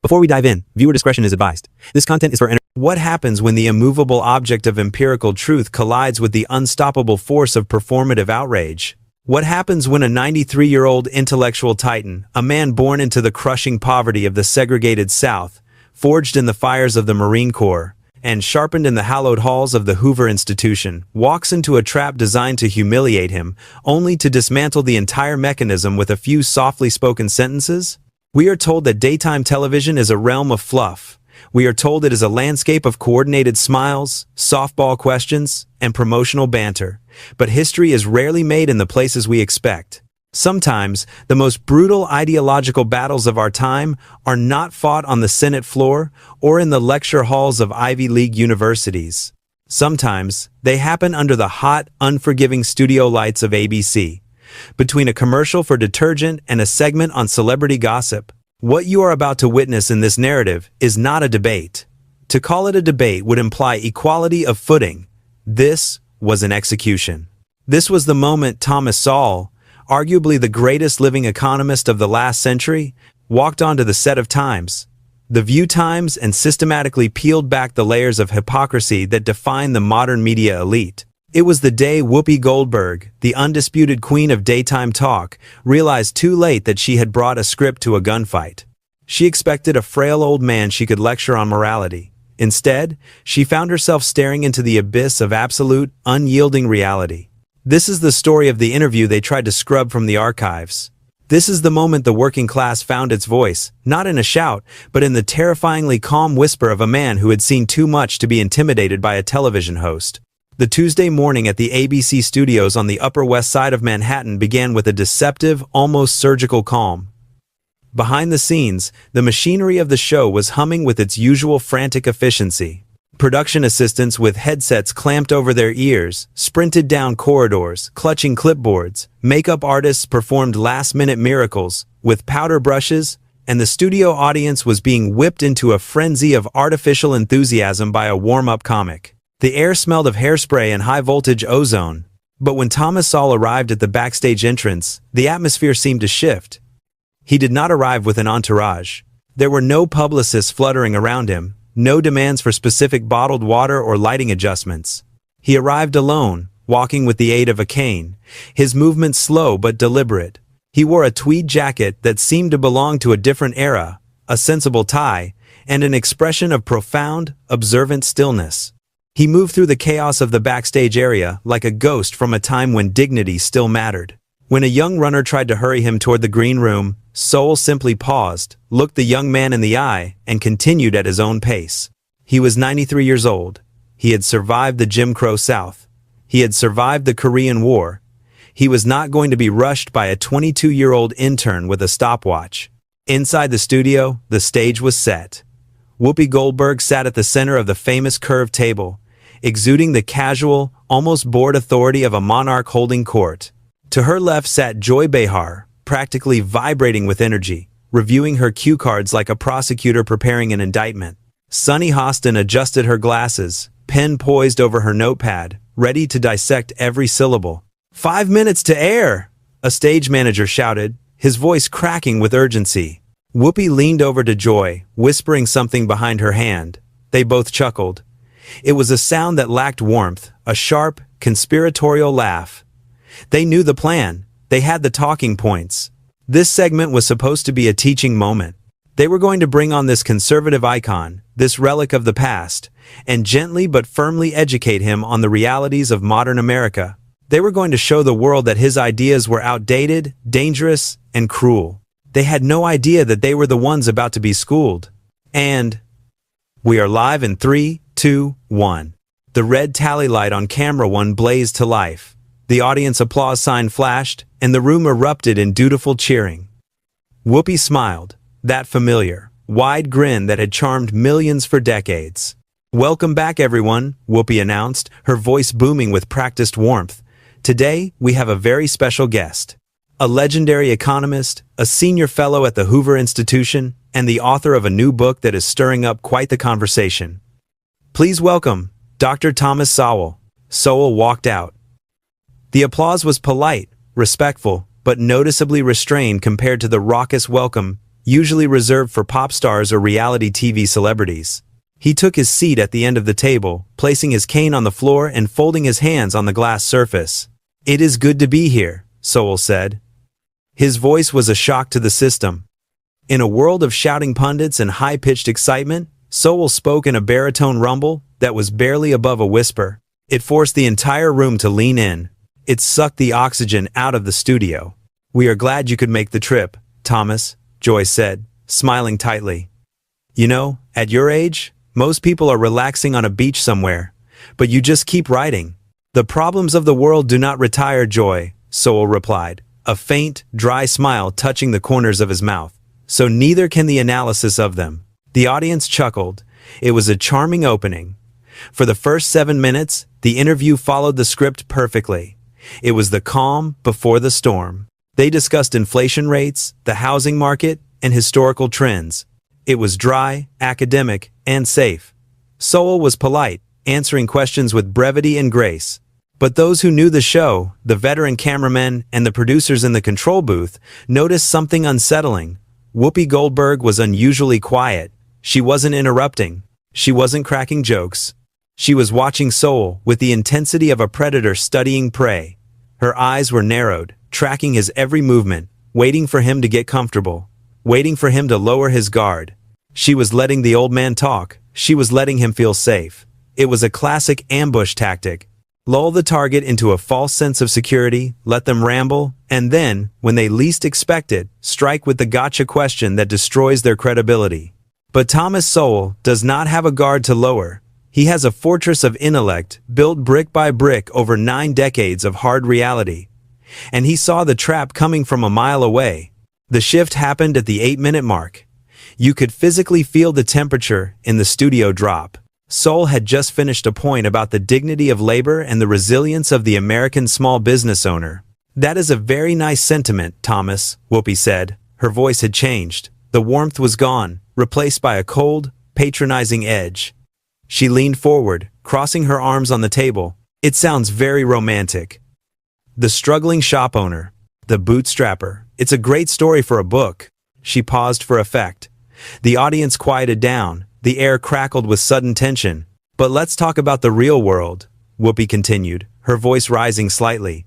Before we dive in, viewer discretion is advised. This content is for What happens when the immovable object of empirical truth collides with the unstoppable force of performative outrage? What happens when a 93-year-old intellectual titan, a man born into the crushing poverty of the segregated South, forged in the fires of the Marine Corps, and sharpened in the hallowed halls of the Hoover Institution, walks into a trap designed to humiliate him, only to dismantle the entire mechanism with a few softly spoken sentences? We are told that daytime television is a realm of fluff. We are told it is a landscape of coordinated smiles, softball questions, and promotional banter. But history is rarely made in the places we expect. Sometimes, the most brutal ideological battles of our time are not fought on the Senate floor or in the lecture halls of Ivy League universities. Sometimes, they happen under the hot, unforgiving studio lights of ABC. Between a commercial for detergent and a segment on celebrity gossip, what you are about to witness in this narrative is not a debate. To call it a debate would imply equality of footing. This was an execution. This was the moment Thomas Sowell, arguably the greatest living economist of the last century, walked onto the set of Times, the View Times, and systematically peeled back the layers of hypocrisy that define the modern media elite. It was the day Whoopi Goldberg, the undisputed queen of daytime talk, realized too late that she had brought a script to a gunfight. She expected a frail old man she could lecture on morality. Instead, she found herself staring into the abyss of absolute, unyielding reality. This is the story of the interview they tried to scrub from the archives. This is the moment the working class found its voice, not in a shout, but in the terrifyingly calm whisper of a man who had seen too much to be intimidated by a television host. The Tuesday morning at the ABC studios on the Upper West Side of Manhattan began with a deceptive, almost surgical calm. Behind the scenes, the machinery of the show was humming with its usual frantic efficiency. Production assistants with headsets clamped over their ears sprinted down corridors, clutching clipboards. Makeup artists performed last-minute miracles with powder brushes, and the studio audience was being whipped into a frenzy of artificial enthusiasm by a warm-up comic. The air smelled of hairspray and high-voltage ozone. But when Thomas Sowell arrived at the backstage entrance, the atmosphere seemed to shift. He did not arrive with an entourage. There were no publicists fluttering around him, no demands for specific bottled water or lighting adjustments. He arrived alone, walking with the aid of a cane, his movements slow but deliberate. He wore a tweed jacket that seemed to belong to a different era, a sensible tie, and an expression of profound, observant stillness. He moved through the chaos of the backstage area like a ghost from a time when dignity still mattered. When a young runner tried to hurry him toward the green room, Sowell simply paused, looked the young man in the eye, and continued at his own pace. He was 93 years old. He had survived the Jim Crow South. He had survived the Korean War. He was not going to be rushed by a 22-year-old intern with a stopwatch. Inside the studio, the stage was set. Whoopi Goldberg sat at the center of the famous curved table, exuding the casual, almost bored authority of a monarch holding court. To her left sat Joy Behar, practically vibrating with energy, reviewing her cue cards like a prosecutor preparing an indictment. Sunny Hostin adjusted her glasses, pen poised over her notepad, ready to dissect every syllable. 5 minutes to air! A stage manager shouted, his voice cracking with urgency. Whoopi leaned over to Joy, whispering something behind her hand. They both chuckled. It was a sound that lacked warmth, a sharp, conspiratorial laugh. They knew the plan. They had the talking points. This segment was supposed to be a teaching moment. They were going to bring on this conservative icon, this relic of the past, and gently but firmly educate him on the realities of modern America. They were going to show the world that his ideas were outdated, dangerous, and cruel. They had no idea that they were the ones about to be schooled. And we are live in 3, 2, 1. The red tally light on camera 1 blazed to life. The audience applause sign flashed, and the room erupted in dutiful cheering. Whoopi smiled, that familiar, wide grin that had charmed millions for decades. "Welcome back, everyone," Whoopi announced, her voice booming with practiced warmth. "Today, we have a very special guest. A legendary economist, a senior fellow at the Hoover Institution, and the author of a new book that is stirring up quite the conversation. Please welcome Dr. Thomas Sowell." Sowell walked out. The applause was polite, respectful, but noticeably restrained compared to the raucous welcome usually reserved for pop stars or reality TV celebrities. He took his seat at the end of the table, placing his cane on the floor and folding his hands on the glass surface. "It is good to be here," Sowell said. His voice was a shock to the system. In a world of shouting pundits and high-pitched excitement, Sowell spoke in a baritone rumble that was barely above a whisper. It forced the entire room to lean in. It sucked the oxygen out of the studio. "We are glad you could make the trip, Thomas," Joy said, smiling tightly. "You know, at your age, most people are relaxing on a beach somewhere, but you just keep writing." "The problems of the world do not retire, Joy," Sowell replied, a faint, dry smile touching the corners of his mouth. "So neither can the analysis of them." The audience chuckled. It was a charming opening. For the first 7 minutes, the interview followed the script perfectly. It was the calm before the storm. They discussed inflation rates, the housing market, and historical trends. It was dry, academic, and safe. Sowell was polite, answering questions with brevity and grace. But those who knew the show, the veteran cameramen and the producers in the control booth, noticed something unsettling. Whoopi Goldberg was unusually quiet. She wasn't interrupting. She wasn't cracking jokes. She was watching Sowell with the intensity of a predator studying prey. Her eyes were narrowed, tracking his every movement, waiting for him to get comfortable, waiting for him to lower his guard. She was letting the old man talk. She was letting him feel safe. It was a classic ambush tactic. Lull the target into a false sense of security, let them ramble, and then, when they least expect it, strike with the gotcha question that destroys their credibility. But Thomas Sowell does not have a guard to lower. He has a fortress of intellect built brick by brick over 9 decades of hard reality. And he saw the trap coming from a mile away. The shift happened at the 8-minute mark. You could physically feel the temperature in the studio drop. Sowell had just finished a point about the dignity of labor and the resilience of the American small business owner. "That is a very nice sentiment, Thomas," Whoopi said. Her voice had changed. The warmth was gone, replaced by a cold, patronizing edge. She leaned forward, crossing her arms on the table. "It sounds very romantic." The struggling shop owner, the bootstrapper. "It's a great story for a book." She paused for effect. The audience quieted down. The air crackled with sudden tension. "But let's talk about the real world," Whoopi continued, her voice rising slightly.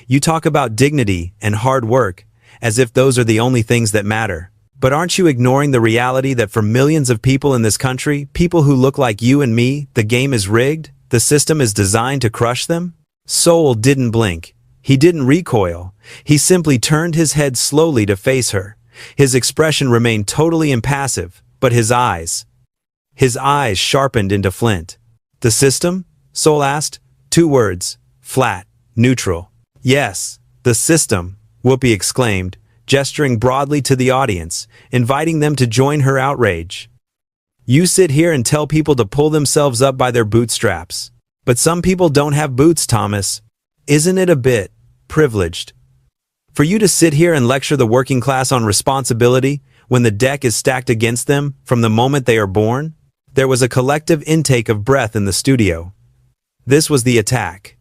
"You talk about dignity and hard work, as if those are the only things that matter. But aren't you ignoring the reality that for millions of people in this country, people who look like you and me, the game is rigged? The system is designed to crush them?" Sowell didn't blink. He didn't recoil. He simply turned his head slowly to face her. His expression remained totally impassive, but his eyes sharpened into flint. "The system?" Sowell asked. 2 words. Flat. Neutral. "Yes, the system," Whoopi exclaimed, gesturing broadly to the audience, inviting them to join her outrage. "You sit here and tell people to pull themselves up by their bootstraps. But some people don't have boots, Thomas. Isn't it a bit privileged for you to sit here and lecture the working class on responsibility when the deck is stacked against them from the moment they are born?" There was a collective intake of breath in the studio. This was the attack.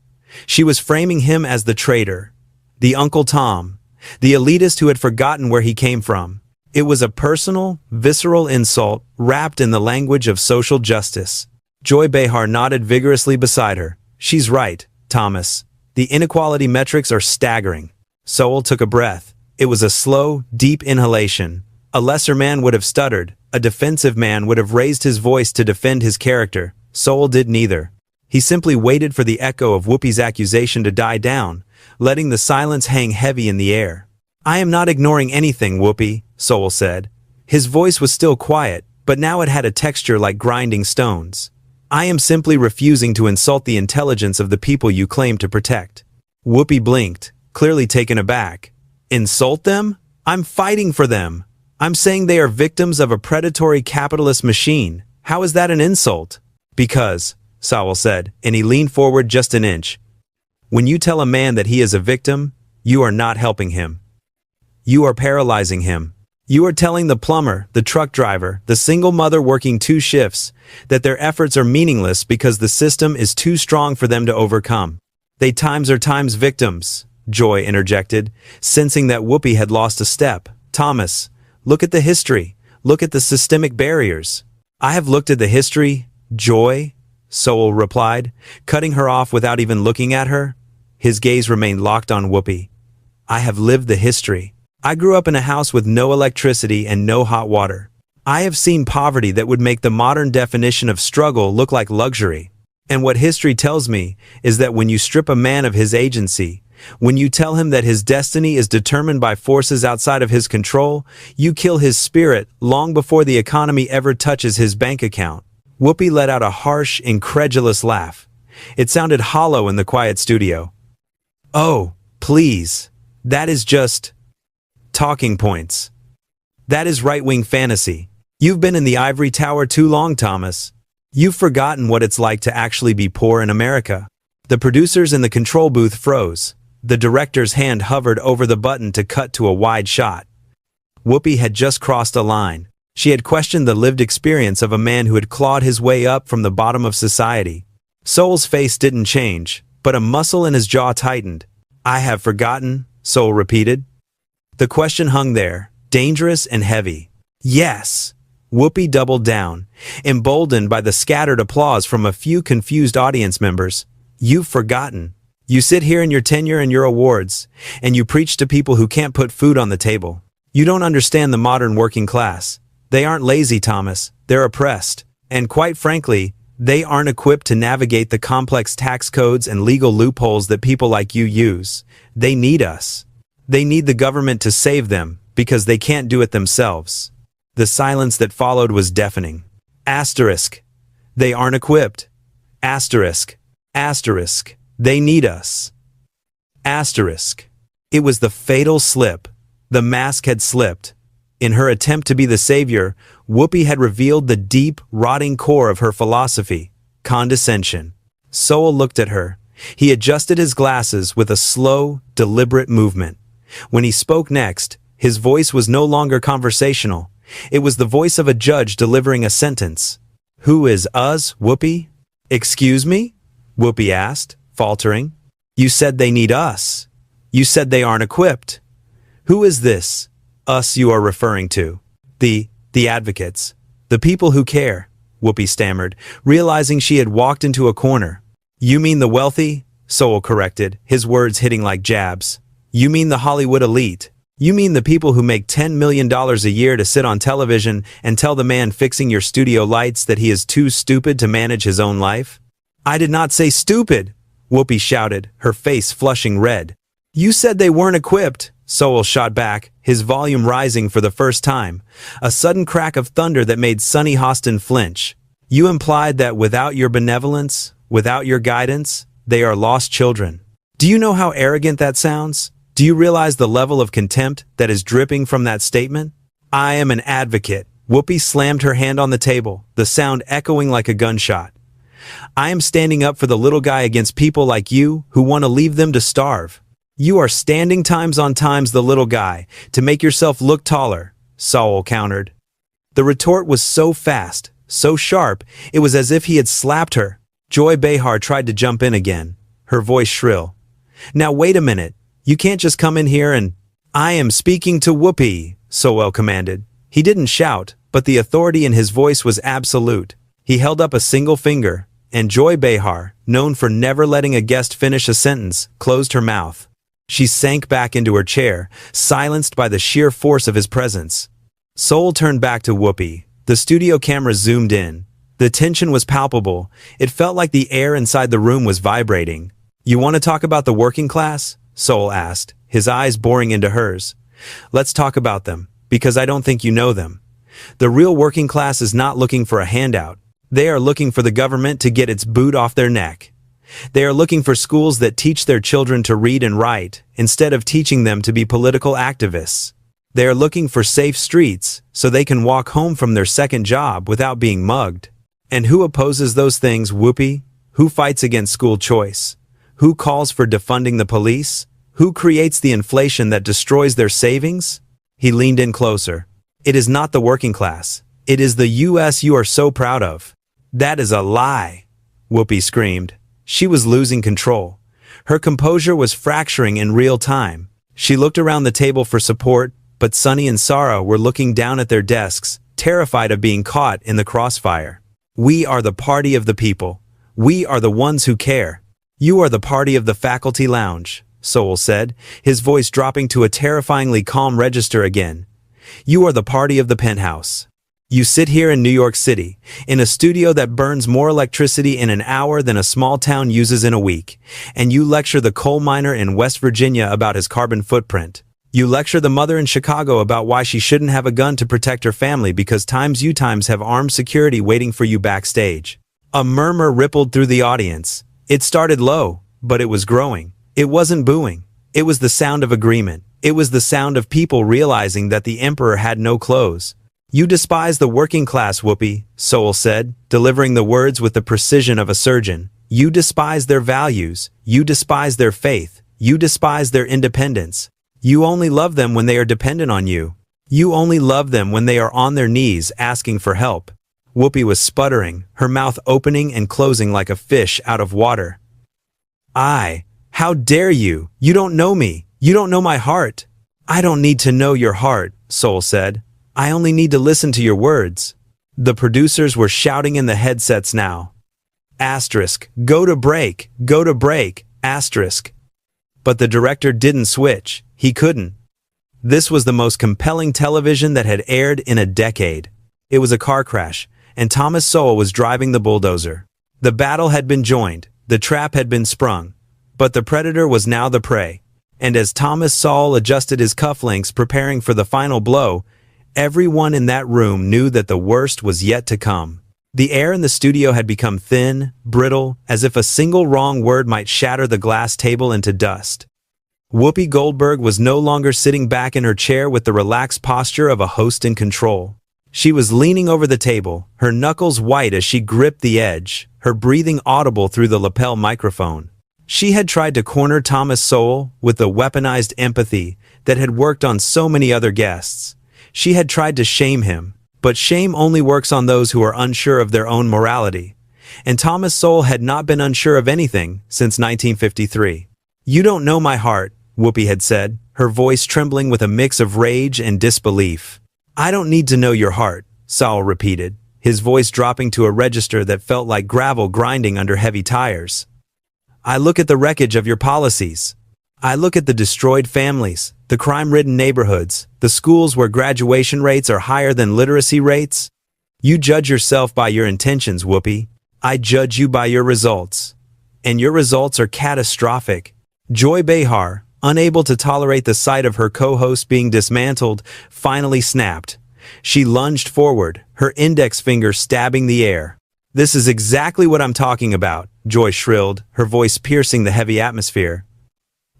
She was framing him as the traitor, the Uncle Tom, the elitist who had forgotten where he came from. It was a personal, visceral insult wrapped in the language of social justice. Joy Behar nodded vigorously beside her. "She's right, Thomas. The inequality metrics are staggering." Sowell took a breath. It was a slow, deep inhalation. A lesser man would have stuttered. A defensive man would have raised his voice to defend his character. Sowell did neither. He simply waited for the echo of Whoopi's accusation to die down, letting the silence hang heavy in the air. "I am not ignoring anything, Whoopi," Sowell said. His voice was still quiet, but now it had a texture like grinding stones. "I am simply refusing to insult the intelligence of the people you claim to protect." Whoopi blinked, clearly taken aback. "Insult them? I'm fighting for them. I'm saying they are victims of a predatory capitalist machine. How is that an insult?" "Because," Sowell said, and he leaned forward just an inch. "When you tell a man that he is a victim, you are not helping him. You are paralyzing him. You are telling the plumber, the truck driver, the single mother working 2 shifts, that their efforts are meaningless because the system is too strong for them to overcome." "They are times victims," Joy interjected, sensing that Whoopi had lost a step. "Thomas, Look at the history. Look at the systemic barriers. I have looked at the history, Joy, Sowell replied, cutting her off without even looking at her. His gaze remained locked on Whoopi. I have lived the history. I grew up in a house with no electricity and no hot water. I have seen poverty that would make the modern definition of struggle look like luxury. And what history tells me is that when you strip a man of his agency, when you tell him that his destiny is determined by forces outside of his control, you kill his spirit long before the economy ever touches his bank account. Whoopi let out a harsh, incredulous laugh. It sounded hollow in the quiet studio. Oh, please. That is just talking points. That is right-wing fantasy. You've been in the ivory tower too long, Thomas. You've forgotten what it's like to actually be poor in America. The producers in the control booth froze. The director's hand hovered over the button to cut to a wide shot. Whoopi had just crossed a line. She had questioned the lived experience of a man who had clawed his way up from the bottom of society. Sowell's face didn't change, but a muscle in his jaw tightened. I have forgotten, Sowell repeated. The question hung there, dangerous and heavy. Yes. Whoopi doubled down, emboldened by the scattered applause from a few confused audience members. You've forgotten. You sit here in your tenure and your awards, and you preach to people who can't put food on the table. You don't understand the modern working class. They aren't lazy, Thomas. They're oppressed. And quite frankly, they aren't equipped to navigate the complex tax codes and legal loopholes that people like you use. They need us. They need the government to save them, because they can't do it themselves. The silence that followed was deafening. Asterisk. They aren't equipped. Asterisk. Asterisk. They need us. Asterisk. It was the fatal slip. The mask had slipped. In her attempt to be the savior, Whoopi had revealed the deep, rotting core of her philosophy, condescension. Sowell looked at her. He adjusted his glasses with a slow, deliberate movement. When he spoke next, his voice was no longer conversational. It was the voice of a judge delivering a sentence. Who is us, Whoopi? Excuse me? Whoopi asked, faltering. You said they need us. You said they aren't equipped. Who is this us you are referring to? The advocates. The people who care, Whoopi stammered, realizing she had walked into a corner. You mean the wealthy? Sowell corrected, his words hitting like jabs. You mean the Hollywood elite? You mean the people who make $10 million a year to sit on television and tell the man fixing your studio lights that he is too stupid to manage his own life? I did not say stupid, Whoopi shouted, her face flushing red. You said they weren't equipped, Sowell shot back, his volume rising for the first time, a sudden crack of thunder that made Sonny Hostin flinch. You implied that without your benevolence, without your guidance, they are lost children. Do you know how arrogant that sounds? Do you realize the level of contempt that is dripping from that statement? I am an advocate. Whoopi slammed her hand on the table, the sound echoing like a gunshot. I am standing up for the little guy against people like you who want to leave them to starve. You are standing times on times the little guy to make yourself look taller, Sowell countered. The retort was so fast, so sharp, it was as if he had slapped her. Joy Behar tried to jump in again, her voice shrill. Now wait a minute. You can't just come in here and... I am speaking to Whoopi, Sowell commanded. He didn't shout, but the authority in his voice was absolute. He held up a single finger, and Joy Behar, known for never letting a guest finish a sentence, closed her mouth. She sank back into her chair, silenced by the sheer force of his presence. Sowell turned back to Whoopi. The studio camera zoomed in. The tension was palpable. It felt like the air inside the room was vibrating. You want to talk about the working class? Sowell asked, his eyes boring into hers. Let's talk about them, because I don't think you know them. The real working class is not looking for a handout. They are looking for the government to get its boot off their neck. They are looking for schools that teach their children to read and write, instead of teaching them to be political activists. They are looking for safe streets, so they can walk home from their second job without being mugged. And who opposes those things, Whoopi? Who fights against school choice? Who calls for defunding the police? Who creates the inflation that destroys their savings? He leaned in closer. It is not the working class. It is the U.S. you are so proud of. That is a lie, Whoopi screamed. She was losing control. Her composure was fracturing in real time. She looked around the table for support, but Sunny and Sarah were looking down at their desks, terrified of being caught in the crossfire. We are the party of the people. We are the ones who care. You are the party of the faculty lounge, Sowell said, his voice dropping to a terrifyingly calm register again. You are the party of the penthouse. You sit here in New York City, in a studio that burns more electricity in an hour than a small town uses in a week, and you lecture the coal miner in West Virginia about his carbon footprint. You lecture the mother in Chicago about why she shouldn't have a gun to protect her family because you times have armed security waiting for you backstage. A murmur rippled through the audience. It started low, but it was growing. It wasn't booing. It was the sound of agreement. It was the sound of people realizing that the emperor had no clothes. You despise the working class, Whoopi, Sowell said, delivering the words with the precision of a surgeon. You despise their values. You despise their faith. You despise their independence. You only love them when they are dependent on you. You only love them when they are on their knees asking for help. Whoopi was sputtering, her mouth opening and closing like a fish out of water. How dare you? You don't know me. You don't know my heart. I don't need to know your heart, Sowell said. I only need to listen to your words. The producers were shouting in the headsets now. Asterisk, go to break, asterisk. But the director didn't switch. He couldn't. This was the most compelling television that had aired in a decade. It was a car crash, and Thomas Sowell was driving the bulldozer. The battle had been joined, the trap had been sprung, but the predator was now the prey. And as Thomas Sowell adjusted his cufflinks preparing for the final blow, everyone in that room knew that the worst was yet to come. The air in the studio had become thin, brittle, as if a single wrong word might shatter the glass table into dust. Whoopi Goldberg was no longer sitting back in her chair with the relaxed posture of a host in control. She was leaning over the table, her knuckles white as she gripped the edge, her breathing audible through the lapel microphone. She had tried to corner Thomas Sowell with the weaponized empathy that had worked on so many other guests. She had tried to shame him, but shame only works on those who are unsure of their own morality. And Thomas Sowell had not been unsure of anything since 1953. You don't know my heart, Whoopi had said, her voice trembling with a mix of rage and disbelief. I don't need to know your heart, Sowell repeated, his voice dropping to a register that felt like gravel grinding under heavy tires. I look at the wreckage of your policies. I look at the destroyed families, the crime-ridden neighborhoods, the schools where graduation rates are higher than literacy rates. You judge yourself by your intentions, Whoopi. I judge you by your results. And your results are catastrophic. Joy Behar, unable to tolerate the sight of her co-host being dismantled, finally snapped. She lunged forward, her index finger stabbing the air. This is exactly what I'm talking about, Joy shrilled, her voice piercing the heavy atmosphere.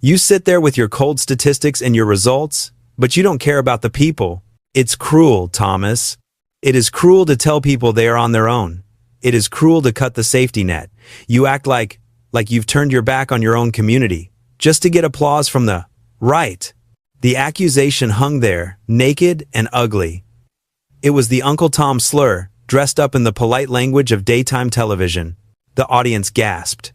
You sit there with your cold statistics and your results, but you don't care about the people. It's cruel, Thomas. It is cruel to tell people they are on their own. It is cruel to cut the safety net. You act like you've turned your back on your own community, just to get applause from the right. The accusation hung there, naked and ugly. It was the Uncle Tom slur, dressed up in the polite language of daytime television. The audience gasped.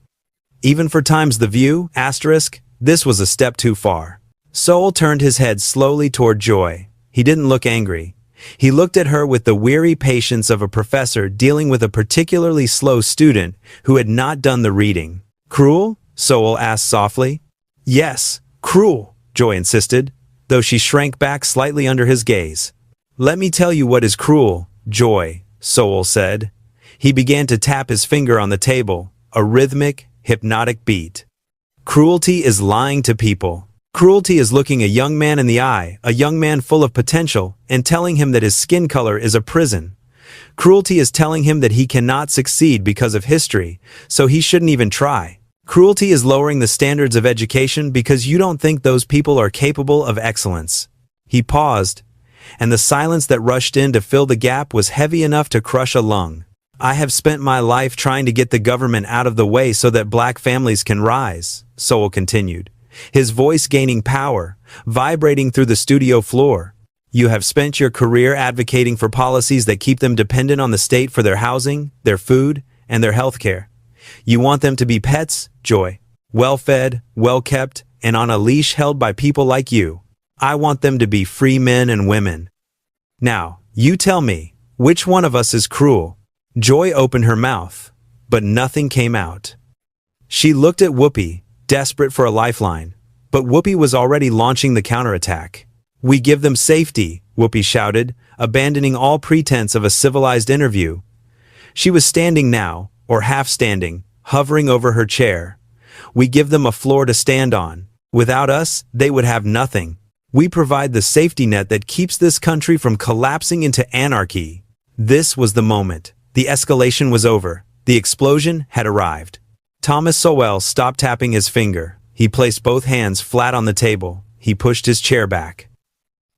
Even for Times The View, asterisk, this was a step too far. Sowell turned his head slowly toward Joy. He didn't look angry. He looked at her with the weary patience of a professor dealing with a particularly slow student who had not done the reading. Cruel? Sowell asked softly. Yes, cruel, Joy insisted, though she shrank back slightly under his gaze. Let me tell you what is cruel, Joy, Sowell said. He began to tap his finger on the table, a rhythmic, hypnotic beat. Cruelty is lying to people. Cruelty is looking a young man in the eye, a young man full of potential, and telling him that his skin color is a prison. Cruelty is telling him that he cannot succeed because of history, so he shouldn't even try. Cruelty is lowering the standards of education because you don't think those people are capable of excellence. He paused, and the silence that rushed in to fill the gap was heavy enough to crush a lung. I have spent my life trying to get the government out of the way so that black families can rise, Sowell continued, his voice gaining power, vibrating through the studio floor. You have spent your career advocating for policies that keep them dependent on the state for their housing, their food, and their health care. You want them to be pets, Joy, well-fed, well-kept, and on a leash held by people like you. I want them to be free men and women. Now, you tell me, which one of us is cruel? Joy opened her mouth, but nothing came out. She looked at Whoopi, desperate for a lifeline, but Whoopi was already launching the counterattack. We give them safety, Whoopi shouted, abandoning all pretense of a civilized interview. She was standing now, or half standing, hovering over her chair. We give them a floor to stand on. Without us, they would have nothing. We provide the safety net that keeps this country from collapsing into anarchy. This was the moment. The escalation was over. The explosion had arrived. Thomas Sowell stopped tapping his finger. He placed both hands flat on the table. He pushed his chair back.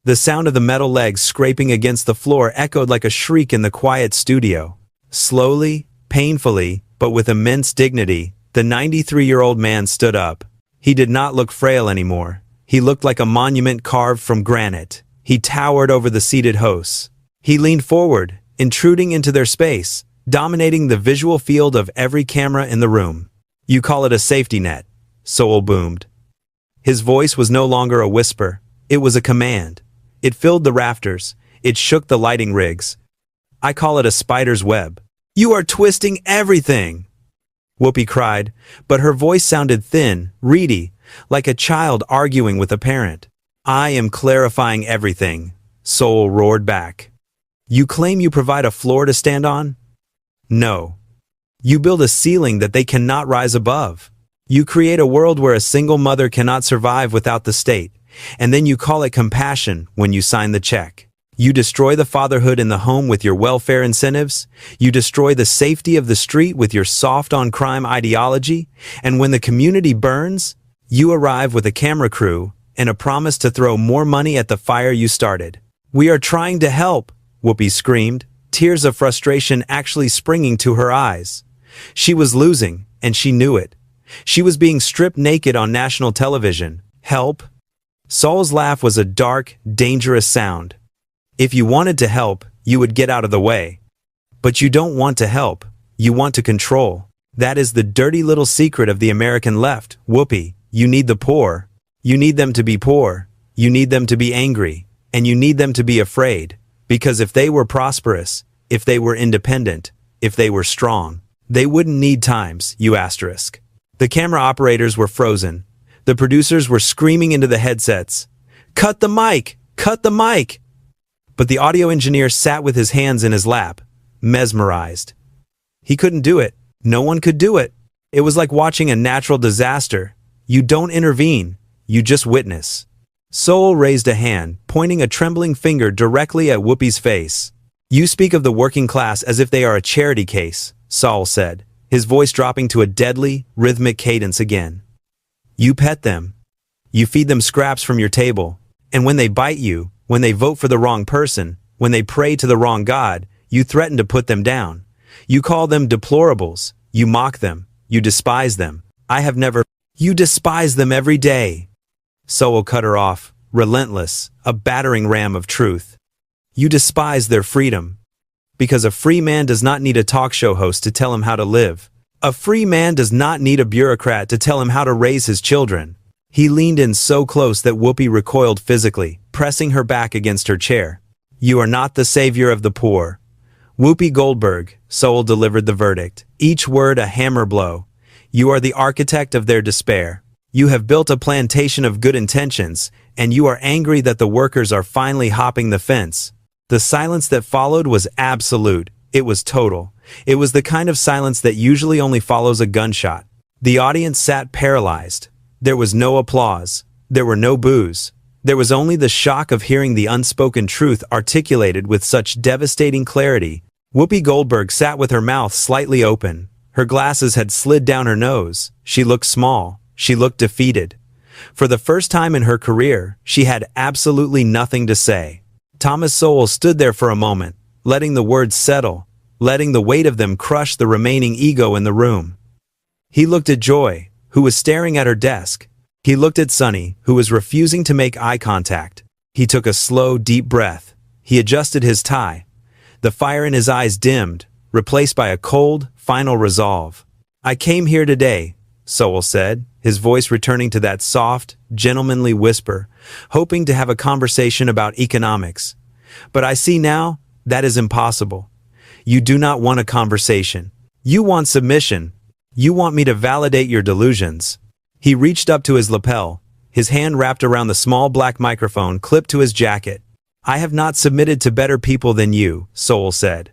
The sound of the metal legs scraping against the floor echoed like a shriek in the quiet studio. Slowly, painfully, but with immense dignity, the 93-year-old man stood up. He did not look frail anymore. He looked like a monument carved from granite. He towered over the seated hosts. He leaned forward, intruding into their space, dominating the visual field of every camera in the room. You call it a safety net, Sowell boomed. His voice was no longer a whisper. It was a command. It filled the rafters. It shook the lighting rigs. I call it a spider's web. You are twisting everything, Whoopi cried, but her voice sounded thin, reedy, like a child arguing with a parent. I am clarifying everything, Sowell roared back. You claim you provide a floor to stand on? No. You build a ceiling that they cannot rise above. You create a world where a single mother cannot survive without the state, and then you call it compassion when you sign the check. You destroy the fatherhood in the home with your welfare incentives. You destroy the safety of the street with your soft-on-crime ideology. And when the community burns, you arrive with a camera crew and a promise to throw more money at the fire you started. We are trying to help, Whoopi screamed, tears of frustration actually springing to her eyes. She was losing, and she knew it. She was being stripped naked on national television. Help? Sowell's laugh was a dark, dangerous sound. If you wanted to help, you would get out of the way. But you don't want to help. You want to control. That is the dirty little secret of the American left, Whoopi. You need the poor. You need them to be poor. You need them to be angry. And you need them to be afraid. Because if they were prosperous, if they were independent, if they were strong, they wouldn't need times, you asterisk. The camera operators were frozen. The producers were screaming into the headsets. Cut the mic! Cut the mic! But the audio engineer sat with his hands in his lap, mesmerized. He couldn't do it. No one could do it. It was like watching a natural disaster. You don't intervene. You just witness. Sowell raised a hand, pointing a trembling finger directly at Whoopi's face. You speak of the working class as if they are a charity case, Sowell said, his voice dropping to a deadly, rhythmic cadence again. You pet them. You feed them scraps from your table. And when they bite you, when they vote for the wrong person, when they pray to the wrong God, you threaten to put them down. You call them deplorables. You mock them. You despise them. I have never... You despise them every day. Sowell cut her off, relentless, a battering ram of truth. You despise their freedom. Because a free man does not need a talk show host to tell him how to live. A free man does not need a bureaucrat to tell him how to raise his children. He leaned in so close that Whoopi recoiled physically, pressing her back against her chair. You are not the savior of the poor. Whoopi Goldberg, Sowell delivered the verdict, each word a hammer blow. You are the architect of their despair. You have built a plantation of good intentions, and you are angry that the workers are finally hopping the fence. The silence that followed was absolute. It was total. It was the kind of silence that usually only follows a gunshot. The audience sat paralyzed. There was no applause. There were no boos. There was only the shock of hearing the unspoken truth articulated with such devastating clarity. Whoopi Goldberg sat with her mouth slightly open. Her glasses had slid down her nose. She looked small. She looked defeated. For the first time in her career, she had absolutely nothing to say. Thomas Sowell stood there for a moment, letting the words settle, letting the weight of them crush the remaining ego in the room. He looked at Joy, who was staring at her desk. He looked at Sonny, who was refusing to make eye contact. He took a slow, deep breath. He adjusted his tie. The fire in his eyes dimmed, replaced by a cold, final resolve. I came here today, Sowell said, his voice returning to that soft, gentlemanly whisper, hoping to have a conversation about economics. But I see now, that is impossible. You do not want a conversation. You want submission. You want me to validate your delusions. He reached up to his lapel, his hand wrapped around the small black microphone clipped to his jacket. I have not submitted to better people than you, Soul said.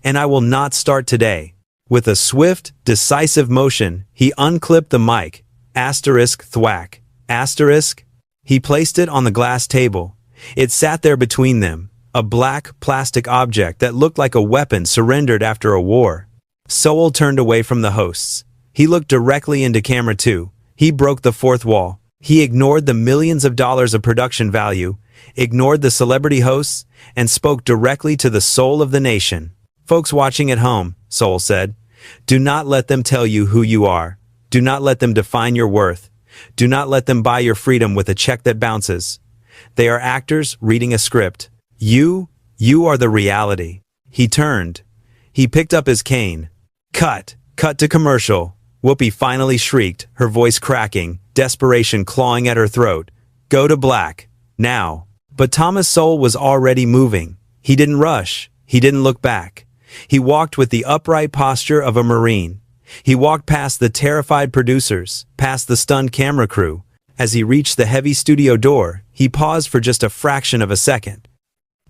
And I will not start today. With a swift, decisive motion, he unclipped the mic. Asterisk thwack. Asterisk. He placed it on the glass table. It sat there between them, a black, plastic object that looked like a weapon surrendered after a war. Soul turned away from the hosts. He looked directly into camera 2. He broke the fourth wall. He ignored the millions of dollars of production value, ignored the celebrity hosts, and spoke directly to the soul of the nation. Folks watching at home, Soul said, do not let them tell you who you are. Do not let them define your worth. Do not let them buy your freedom with a check that bounces. They are actors reading a script. You are the reality. He turned. He picked up his cane. Cut to commercial. Whoopi finally shrieked, her voice cracking, desperation clawing at her throat. Go to black. Now. But Thomas Sowell was already moving. He didn't rush. He didn't look back. He walked with the upright posture of a Marine. He walked past the terrified producers, past the stunned camera crew. As he reached the heavy studio door, he paused for just a fraction of a second.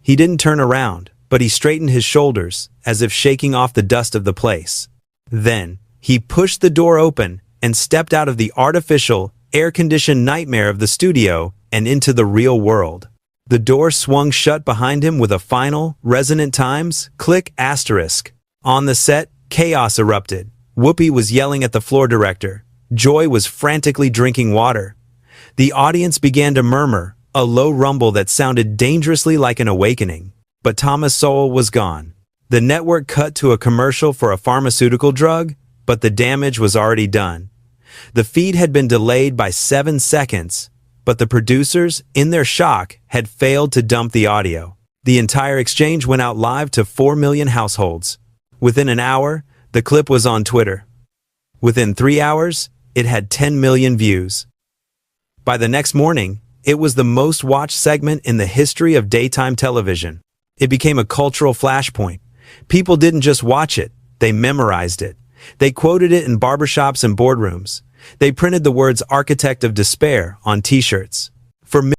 He didn't turn around, but he straightened his shoulders, as if shaking off the dust of the place. Then, he pushed the door open and stepped out of the artificial, air-conditioned nightmare of the studio and into the real world. The door swung shut behind him with a final, resonant Times, click asterisk. On the set, chaos erupted. Whoopi was yelling at the floor director. Joy was frantically drinking water. The audience began to murmur, a low rumble that sounded dangerously like an awakening. But Thomas Sowell was gone. The network cut to a commercial for a pharmaceutical drug, but the damage was already done. The feed had been delayed by 7 seconds, but the producers, in their shock, had failed to dump the audio. The entire exchange went out live to 4 million households. Within an hour, the clip was on Twitter. Within 3 hours, it had 10 million views. By the next morning, it was the most watched segment in the history of daytime television. It became a cultural flashpoint. People didn't just watch it, they memorized it. They quoted it in barbershops and boardrooms. They printed the words "Architect of Despair" on t-shirts. For